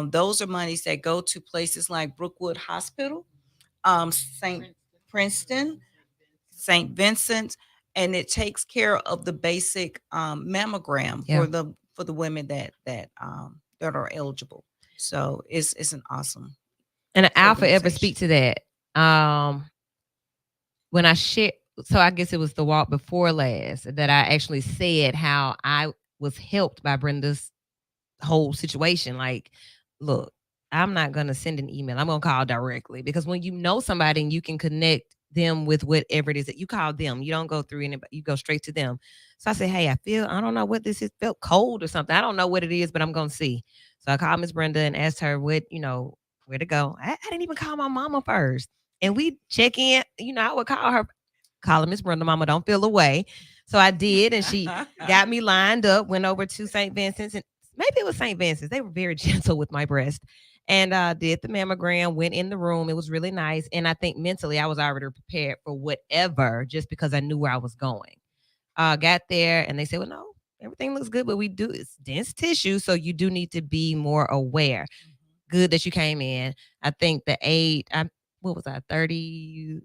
those are monies that go to places like Brookwood Hospital, St. Princeton, St. Vincent, and it takes care of the basic mammogram Yeah. for the women that are eligible. So it's an awesome. And I'll forever organization. speak to that. When I shared, so I guess it was the walk before last that I actually said how I was helped by Brenda's whole situation. Like, look, I'm not gonna send an email. I'm gonna call directly because when you know somebody and you can connect them with whatever it is that you call them, you don't go through anybody, you go straight to them. So I said, hey, I don't know what this is, felt cold or something. I don't know what it is, but I'm gonna see. So I called Miss Brenda and asked her where to go. I didn't even call my mama first. And we check in, I would call her, calling Miss Brenda, mama, don't feel away. So I did, and she got me lined up, went over to St. Vincent's, and maybe it was St. Vincent's. They were very gentle with my breast. And did the mammogram, went in the room. It was really nice. And I think mentally I was already prepared for whatever just because I knew where I was going. Got there and they said, well, no, everything looks good, but it's dense tissue. So you do need to be more aware. Good that you came in. I think the age, what was I, 30?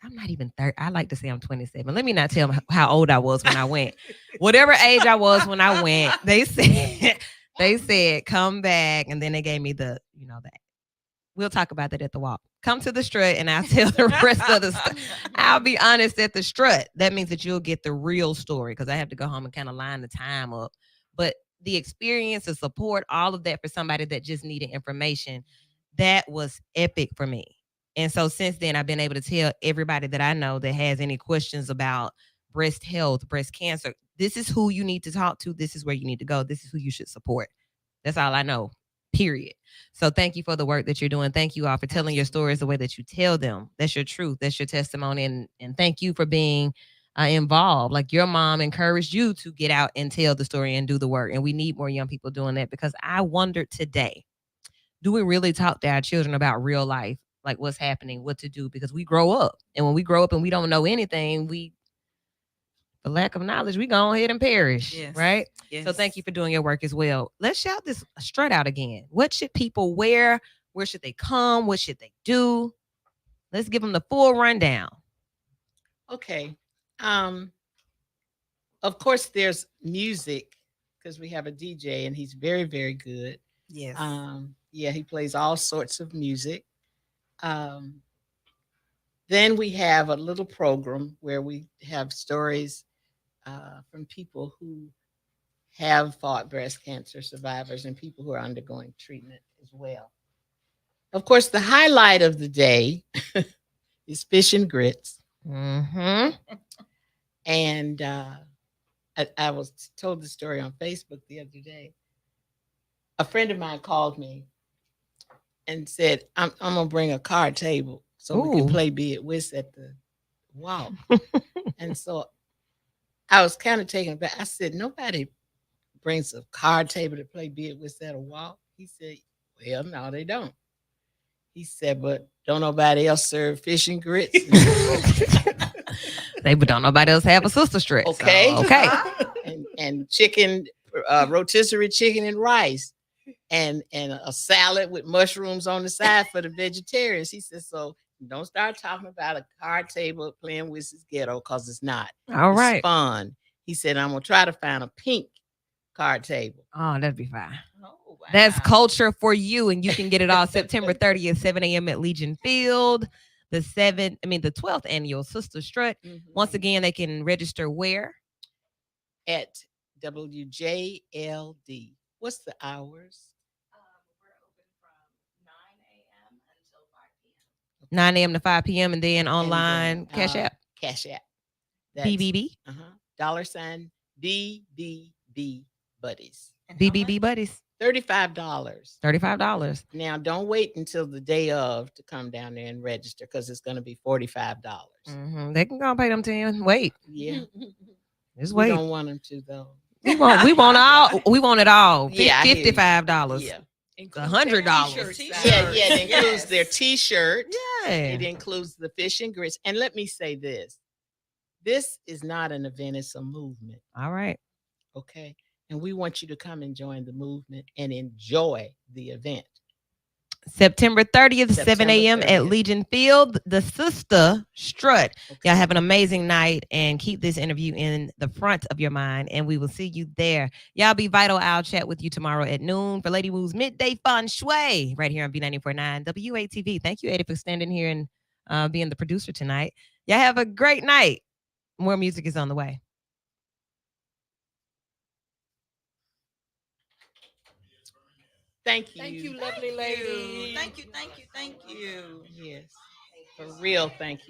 I'm not even 30. I like to say I'm 27. Let me not tell them how old I was when I went. Whatever age I was when I went, they said, come back. And then they gave me that. We'll talk about that at the walk. Come to the strut and I'll tell the rest of the stuff. I'll be honest, at the strut, that means that you'll get the real story because I have to go home and kind of line the time up. But the experience, the support, all of that for somebody that just needed information, that was epic for me. And so since then, I've been able to tell everybody that I know that has any questions about breast health, breast cancer, this is who you need to talk to. This is where you need to go. This is who you should support. That's all I know, period. So thank you for the work that you're doing. Thank you all for telling your stories the way that you tell them. That's your truth. That's your testimony. And thank you for being involved. Like your mom encouraged you to get out and tell the story and do the work. And we need more young people doing that because I wondered today, do we really talk to our children about real life? Like what's happening, what to do? Because we grow up. And when we grow up and we don't know anything, for lack of knowledge, we go ahead and perish. Yes. Right? Yes. So thank you for doing your work as well. Let's shout this strut out again. What should people wear? Where should they come? What should they do? Let's give them the full rundown. Okay. Of course, there's music because we have a DJ and he's very, very good. Yes. Yeah, he plays all sorts of music. Um, then we have a little program where we have stories from people who have fought breast cancer survivors and people who are undergoing treatment as well. Of course, the highlight of the day is fish and grits. Mm-hmm. And I was told the story on Facebook the other day. A friend of mine called me and said, I'm going to bring a card table so we can Ooh. play Be It Whist at the walk. And so I was kind of taken aback. I said, nobody brings a card table to play Be It Whist at a walk. He said, well, no, they don't. He said, but don't nobody else serve fish and grits? They but don't nobody else have a Sistah Strut. Okay. So, okay. and chicken, rotisserie chicken and rice. And a salad with mushrooms on the side for the vegetarians. He said, so don't start talking about a card table playing with this ghetto because it's not. All it's right. fun. He said, I'm going to try to find a pink card table. Oh, that'd be fine. Oh, wow. That's culture for you. And you can get it all September 30th, 7 a.m. at Legion Field. The 12th annual Sistah Strut. Mm-hmm. Once again, they can register where? At WJLD. What's the hours? We're open from 9 a.m. until 5 p.m. 9 a.m. to 5 p.m. and then online Cash App. Cash App. That's, BBB. $ BBB Buddies. BBB Buddies. $35. $35. Now, don't wait until the day of to come down there and register because it's going to be $45. Mm-hmm. They can go and pay them 10. Wait. Yeah. Just We wait. don't want them to, though. We want all. We want it all. Yeah, I hear you. $55. Yeah. $100. Yeah, it includes their T-shirt. Yeah. It includes the fish and grits. And let me say this. This is not an event, it's a movement. All right. Okay. And we want you to come and join the movement and enjoy the event. September 30th, 7 a.m. at Legion Field, the Sistah Strut. Okay. Y'all have an amazing night and keep this interview in the front of your mind, and we will see you there. Y'all be vital. I'll chat with you tomorrow at noon for Lady Woo's Midday Fun Shui right here on B94.9 WATV. Thank you, Eddie, for standing here and being the producer tonight. Y'all have a great night. More music is on the way. Thank you. Thank you, lovely lady. Thank you. Yes. For real, thank you.